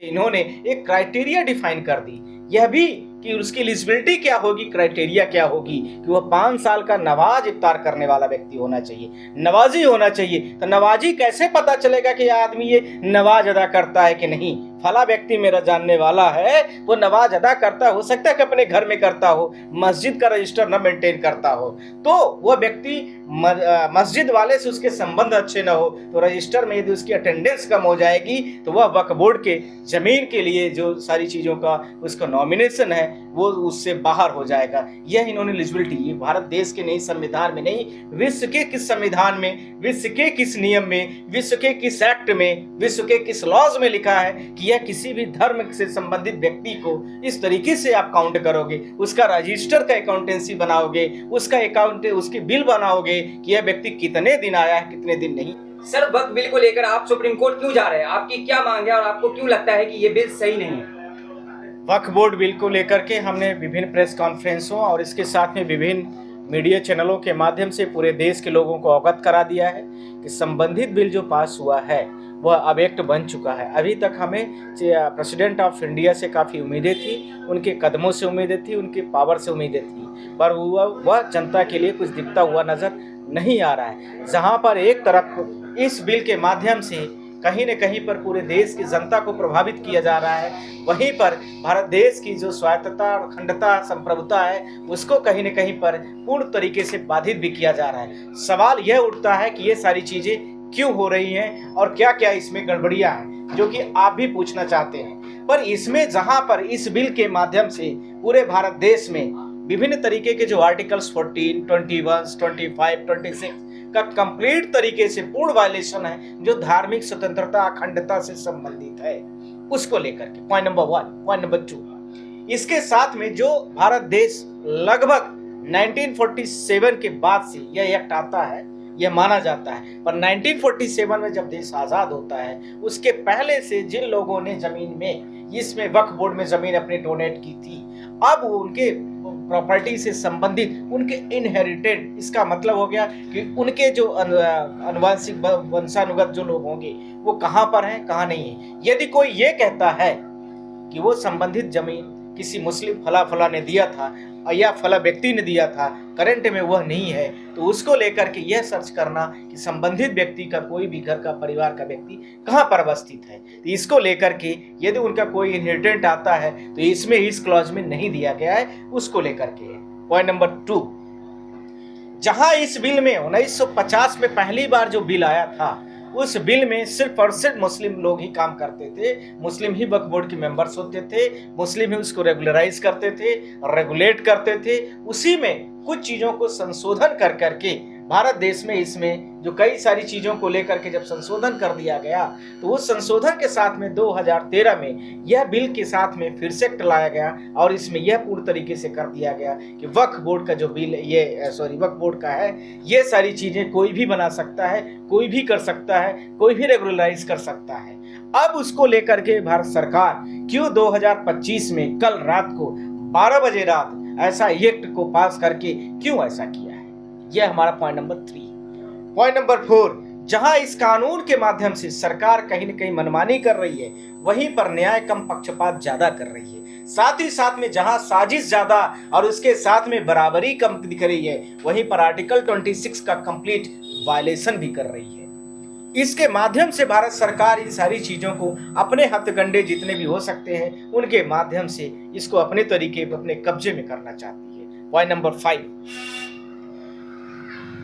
इन्होंने एक criteria define कर दी, यह भी कि उसकी एलिजिबिलिटी क्या होगी, क्राइटेरिया क्या होगी कि वह 5 साल का नमाज इफ्तार करने वाला व्यक्ति होना चाहिए, नवाजी होना चाहिए। तो नवाजी कैसे पता चलेगा कि यह आदमी ये नमाज अदा करता है कि नहीं? फला व्यक्ति मेरा जानने वाला है, वो नमाज अदा करता, हो सकता है कि अपने घर में करता हो, मस्जिद का रजिस्टर न मेंटेन करता हो, तो वह व्यक्ति मस्जिद वाले से उसके संबंध अच्छे न हो, तो रजिस्टर में यदि उसकी अटेंडेंस कम हो जाएगी तो वह वक्फ बोर्ड के जमीन के लिए जो सारी चीज़ों का उसका नॉमिनेशन है वो उससे बाहर हो जाएगा। यह इन्होंने एलिजिबिलिटी, ये भारत देश के नहीं, संविधान में नहीं, विश्व के किस संविधान में, विश्व के किस नियम में, विश्व के किस एक्ट में, विश्व के किस लॉज में लिखा है कि यह किसी भी धर्म से संबंधित व्यक्ति को इस तरीके से आप काउंट करोगे, उसका रजिस्टर का अकाउंटेंसी बनाओगे, उसका अकाउंट उसकी बिल बनाओगे कि यह व्यक्ति कितने दिन आया है, कितने दिन नहीं। सर, वक्त बिल को लेकर आप सुप्रीम कोर्ट क्यों जा रहे हैं? आपकी क्या मांग है और आपको क्यों लगता है कि ये बिल सही नहीं है? वक्फ बोर्ड बिल को लेकर के हमने विभिन्न प्रेस कॉन्फ्रेंसों और इसके साथ में विभिन्न मीडिया चैनलों के माध्यम से पूरे देश के लोगों को अवगत करा दिया है कि संबंधित बिल जो पास हुआ है वह अब एक्ट बन चुका है। अभी तक हमें प्रेसिडेंट ऑफ इंडिया से काफ़ी उम्मीदें थी, उनके कदमों से उम्मीदें थी, उनके पावर से उम्मीदें थी, पर वह जनता के लिए कुछ दिखता हुआ नज़र नहीं आ रहा है। जहाँ पर एक तरफ इस बिल के माध्यम से कहीं न कहीं पर पूरे देश की जनता को प्रभावित किया जा रहा है, वहीं पर भारत देश की जो स्वायत्तता और अखंडता संप्रभुता है उसको कहीं न कहीं पर पूर्ण तरीके से बाधित भी किया जा रहा है। सवाल यह उठता है कि ये सारी चीज़ें क्यों हो रही हैं और क्या क्या इसमें गड़बड़ियाँ हैं, जो कि आप भी पूछना चाहते हैं। पर इसमें जहाँ पर इस बिल के माध्यम से पूरे भारत देश में विभिन्न तरीके के जो आर्टिकल्स 14, 21, 25, 26 का कंप्लीट तरीके से पूर्ण वायलेशन है जो धार्मिक स्वतंत्रता अखंडता से संबंधित है, उसको लेकर के पॉइंट नंबर 1। पॉइंट नंबर 2, इसके साथ में जो भारत देश लगभग 1947 के बाद से यह एक्ट आता है, यह माना जाता है, पर 1947 में जब देश आज़ाद होता है उसके पहले से जिन लोगों ने ज़मीन में इसमें वक्फ बोर्ड में ज़मीन अपनी डोनेट की थी, अब वो उनके प्रॉपर्टी से संबंधित उनके इनहेरिटेड, इसका मतलब हो गया कि उनके जो अनुवांशिक वंशानुगत जो लोग होंगे वो कहाँ पर हैं, कहाँ नहीं है। यदि कोई ये कहता है कि वो संबंधित जमीन किसी मुस्लिम फला ने दिया था या फला व्यक्ति ने दिया था, करंट में वह नहीं है, तो उसको लेकर के यह सर्च करना कि संबंधित व्यक्ति का कोई भी घर का परिवार का व्यक्ति कहाँ पर अवस्थित है, तो इसको लेकर के यदि उनका कोई इनहेरिटेंट आता है तो इसमें इस क्लॉज में नहीं दिया गया है, उसको लेकर के। पॉइंट नंबर 2, जहां इस बिल में 1950 में पहली बार जो बिल आया था उस बिल में सिर्फ और सिर्फ मुस्लिम लोग ही काम करते थे, मुस्लिम ही वक्फ बोर्ड के मेंबर्स होते थे, मुस्लिम ही उसको रेगुलराइज करते थे, रेगुलेट करते थे। उसी में कुछ चीज़ों को संशोधन कर करके भारत देश में इसमें जो कई सारी चीज़ों को लेकर के जब संशोधन कर दिया गया तो उस संशोधन के साथ में 2013 में यह बिल के साथ में फिर से एक्ट लाया गया और इसमें यह पूर्ण तरीके से कर दिया गया कि वक्फ बोर्ड का जो बिल वक्फ बोर्ड का है, ये सारी चीज़ें कोई भी बना सकता है, कोई भी कर सकता है, कोई भी रेगुलराइज कर सकता है। अब उसको लेकर के भारत सरकार क्यों 2025 में कल रात को 12 बजे रात ऐसा एक्ट को पास करके क्यों ऐसा किया है, यह हमारा पॉइंट नंबर 3। पॉइंट नंबर 4, जहां इस कानून के माध्यम से सरकार कहीं न कहीं मनमानी कर रही है, वहीं पर न्याय कम पक्षपात ज्यादा कर रही है। साथ ही साथ में जहां साजिश ज्यादा और उसके साथ में बराबरी कम दिख रही है, वहीं पर आर्टिकल 26 का कंप्लीट वायलेशन भी कर रही है। इसके माध्यम से भारत सरकार इन सारी चीज़ों को अपने हथकंडे जितने भी हो सकते हैं उनके माध्यम से इसको अपने तरीके पर अपने कब्जे में करना चाहती है। पॉइंट नंबर 5,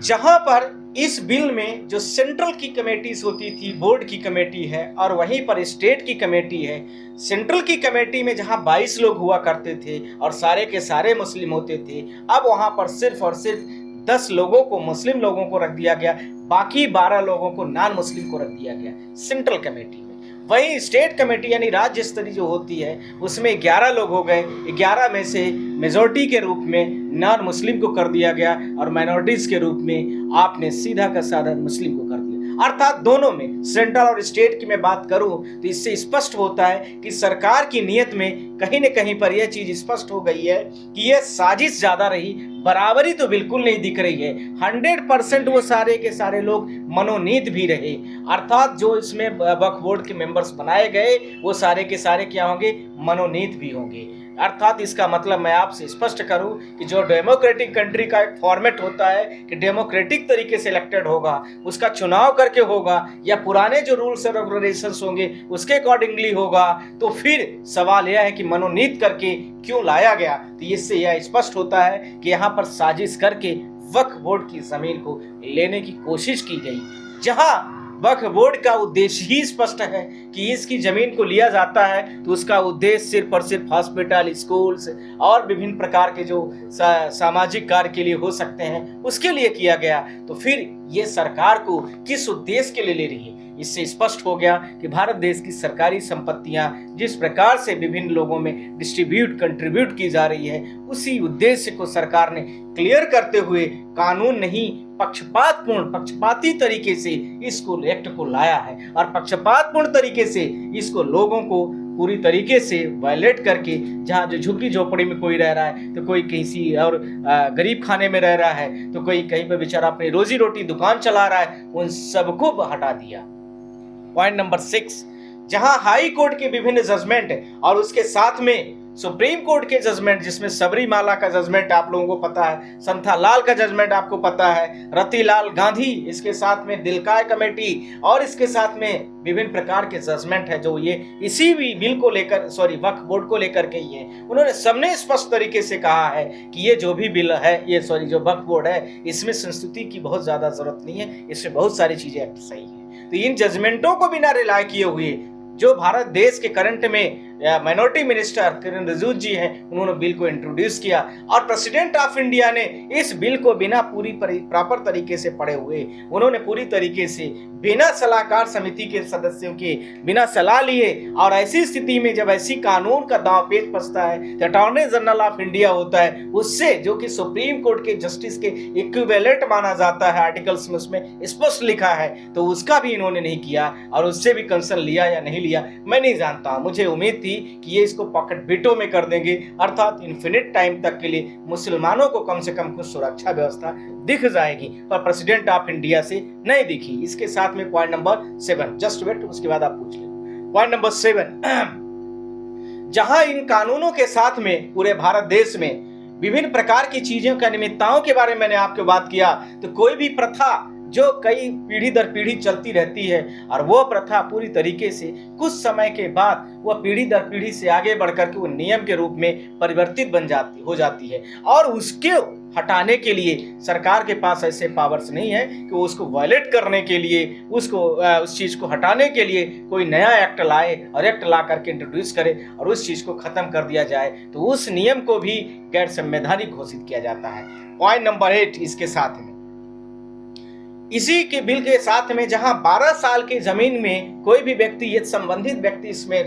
जहां पर इस बिल में जो सेंट्रल की कमेटीज होती थी, बोर्ड की कमेटी है और वहीं पर स्टेट की कमेटी है। सेंट्रल की कमेटी में जहां 22 लोग हुआ करते थे और सारे के सारे मुस्लिम होते थे, अब वहां पर सिर्फ और सिर्फ 10 लोगों को, मुस्लिम लोगों को रख दिया गया, बाकी 12 लोगों को नॉन मुस्लिम को रख दिया गया सेंट्रल कमेटी में। वहीं स्टेट कमेटी यानी राज्य स्तरीय जो होती है उसमें 11 लोग हो गए, 11 में से मेजॉरिटी के रूप में नॉन मुस्लिम को कर दिया गया और माइनॉरिटीज के रूप में आपने सीधा का साधा मुस्लिम को कर दिया। अर्थात दोनों में, सेंट्रल और स्टेट की मैं बात करूं तो इससे स्पष्ट होता है कि सरकार की नीयत में कहीं न कहीं पर यह चीज स्पष्ट हो गई है कि यह साजिश ज्यादा रही, बराबरी तो बिल्कुल नहीं दिख रही है। 100% वो सारे के सारे लोग मनोनीत भी रहे, अर्थात जो इसमें वक्फ बोर्ड के मेंबर्स बनाए गए वो सारे के सारे क्या होंगे, मनोनीत भी होंगे। अर्थात इसका मतलब मैं आपसे स्पष्ट करूं कि जो डेमोक्रेटिक कंट्री का एक फॉर्मेट होता है कि डेमोक्रेटिक तरीके से इलेक्टेड होगा, उसका चुनाव करके होगा या पुराने जो रूल्स और रेगुलेशंस होंगे उसके अकॉर्डिंगली होगा, तो फिर सवाल यह है कि मनोनीत करके क्यों लाया गया। तो इससे यह स्पष्ट होता है कि यहाँ पर साजिश करके वक्फ बोर्ड की जमीन को लेने की कोशिश की गई, जहां वक्फ बोर्ड का उद्देश्य ही स्पष्ट है कि इसकी जमीन को लिया जाता है तो उसका उद्देश्य सिर्फ और सिर्फ हॉस्पिटल, स्कूल्स और विभिन्न प्रकार के जो सामाजिक कार्य के लिए हो सकते हैं उसके लिए किया गया। तो फिर ये सरकार को किस उद्देश्य के लिए ले रही है, इससे स्पष्ट हो गया कि भारत देश की सरकारी संपत्तियां जिस प्रकार से विभिन्न लोगों में कंट्रीब्यूट की जा रही है, उसी उद्देश्य को सरकार ने क्लियर करते हुए कानून नहीं पक्षपाती तरीके से इसको एक्ट को लाया है, और पक्षपातपूर्ण तरीके से इसको लोगों को पूरी तरीके से वायलेट करके, जहाँ जो झुग्गी झोपड़ी में कोई रह रहा है तो कोई किसी और गरीब खाने में रह रहा है तो कोई कहीं पर बेचारा अपनी रोजी रोटी दुकान चला रहा है, उन सबको हटा दिया। पॉइंट नंबर 6, जहां हाई कोर्ट के विभिन्न जजमेंट और उसके साथ में सुप्रीम कोर्ट के जजमेंट, जिसमें सबरीमाला का जजमेंट आप लोगों को पता है, संथालाल का जजमेंट आपको पता है, रतिलाल गांधी, इसके साथ में दिलकाय कमेटी और इसके साथ में विभिन्न प्रकार के जजमेंट है जो ये इसी भी बिल को लेकर वक्फ बोर्ड को लेकर के ही है। उन्होंने सबने स्पष्ट तरीके से कहा है कि ये जो भी बिल है, जो वक्फ बोर्ड है, इसमें संस्तुति की बहुत ज्यादा जरूरत नहीं है, इसमें बहुत सारी चीजें एक्ट सही है। तो इन जजमेंटों को बिना रिलाय किए हुए जो भारत देश के करंट में माइनॉरिटी मिनिस्टर किरण रिजिजू जी हैं, उन्होंने बिल को इंट्रोड्यूस किया और प्रेसिडेंट ऑफ इंडिया ने इस बिल को बिना पूरी प्रॉपर तरीके से पढ़े हुए, उन्होंने पूरी तरीके से बिना सलाहकार समिति के सदस्यों के बिना सलाह लिए, और ऐसी स्थिति में जब ऐसी कानून का दांव पेच फंसता है तो अटॉर्नी जनरल ऑफ इंडिया होता है, उससे जो कि सुप्रीम कोर्ट के जस्टिस के इक्विवेलेंट माना जाता है, आर्टिकल्स में उसमें स्पष्ट लिखा है, तो उसका भी इन्होंने नहीं किया और उससे भी कंसर्न लिया या नहीं लिया मैं नहीं जानता। मुझे उम्मीद थी कि ये इसको पॉकेट बिटो में कर देंगे, अर्थात इन्फिनिट टाइम तक के लिए मुसलमानों को कम से कम कुछ सुरक्षा व्यवस्था दिख जाएगी, पर प्रेसिडेंट ऑफ इंडिया से नहीं दिखी। इसके साथ में पॉइंट नंबर 7, जस्ट वेट, उसके बाद आप पूछ लें। पॉइंट नंबर 7, जहां इन कानूनों के साथ में पूरे भारत देश में विभिन्न प्रकार की चीजों का निमित्ताओं के बारे में मैंने आपको बात किया, तो कोई भी प्रथा जो कई पीढ़ी दर पीढ़ी चलती रहती है और वो प्रथा पूरी तरीके से कुछ समय के बाद वह पीढ़ी दर पीढ़ी से आगे बढ़कर के वो नियम के रूप में परिवर्तित हो जाती है, और उसके हटाने के लिए सरकार के पास ऐसे पावर्स नहीं है कि वो उसको वायलेट करने के लिए, उस चीज को हटाने के लिए कोई नया एक्ट लाए और एक्ट ला करके इंट्रोड्यूस करे और उस चीज को खत्म कर दिया जाए, तो उस नियम को भी गैर संवैधानिक घोषित किया जाता है। पॉइंट नंबर 8, इसके साथ में इसी के बिल के साथ में जहां 12 साल की जमीन में कोई भी व्यक्ति, ये संबंधित व्यक्ति इसमें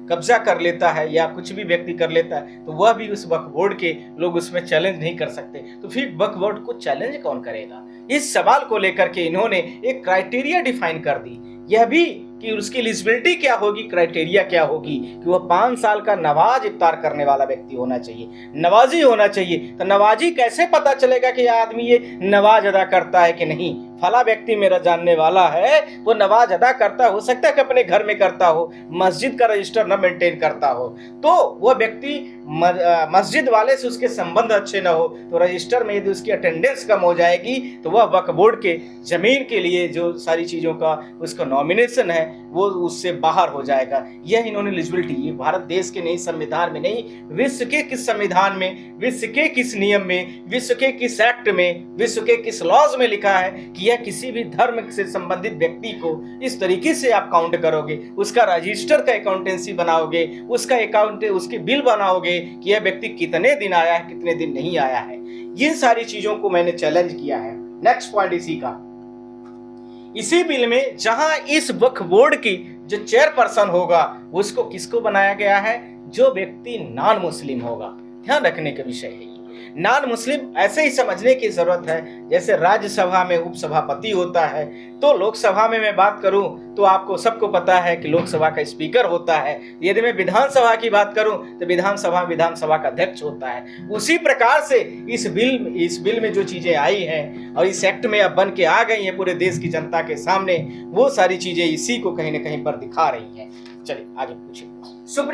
कब्जा कर लेता है या कुछ भी व्यक्ति कर लेता है, तो वह भी उस वक्फ बोर्ड के लोग उसमें चैलेंज नहीं कर सकते, तो फिर वक्फ बोर्ड को चैलेंज कौन करेगा। इस सवाल को लेकर के इन्होंने एक क्राइटेरिया डिफाइन कर दी, यह भी कि उसकी एलिजिबिलिटी क्या होगी, क्राइटेरिया क्या होगी कि वह 5 साल का नवाज इफ्तार करने वाला व्यक्ति होना चाहिए, नवाजी होना चाहिए। तो नवाजी कैसे पता चलेगा कि यह आदमी ये नवाज अदा करता है कि नहीं। फला व्यक्ति मेरा जानने वाला है, वो नवाज अदा करता, हो सकता है कि अपने घर में करता हो, मस्जिद का रजिस्टर न मेंटेन करता हो, तो वह व्यक्ति मस्जिद वाले से उसके संबंध अच्छे न हो, तो रजिस्टर में यदि उसकी अटेंडेंस कम हो जाएगी तो वह वक्फ बोर्ड के जमीन के लिए जो सारी चीज़ों का उसका नॉमिनेशन है वो उससे बाहर हो जाएगा। यह इन्होंने एलिजिबिलिटी, ये भारत देश के नहीं, संविधान में नहीं, विश्व के किस संविधान में, विश्व के किस नियम में, विश्व के किस एक्ट में, विश्व के किस लॉज में लिखा है कि यह किसी भी धर्म से संबंधित व्यक्ति को इस तरीके से आप काउंट करोगे, उसका रजिस्टर का अकाउंटेंसी बनाओगे, उसके बिल बनाओगे कि यह व्यक्ति कितने दिन आया है, कितने दिन नहीं आया है। ये सारी चीजों को मैंने चैलेंज किया है। नेक्स्ट पॉइंट इसी बिल में जहां इस वक्फ बोर्ड की जो चेयरपर्सन होगा उसको किसको बनाया गया है, जो व्यक्ति नॉन मुस्लिम होगा। ध्यान रखने का विषय है। नॉन मुस्लिम ऐसे ही समझने की जरूरत है जैसे राज्यसभा में उपसभापति होता है, तो लोकसभा में मैं बात करूं तो आपको सबको पता है कि लोकसभा का स्पीकर होता है। यदि मैं विधानसभा की बात करूं तो विधानसभा का अध्यक्ष होता है। उसी प्रकार से इस बिल में जो चीजें आई हैं और इस एक्ट में अब बन के आ गई हैं पूरे देश की जनता के सामने, वो सारी चीजें इसी को कहीं ना कहीं पर दिखा रही हैं। चलिए आगे पूछिए। सुप्रीम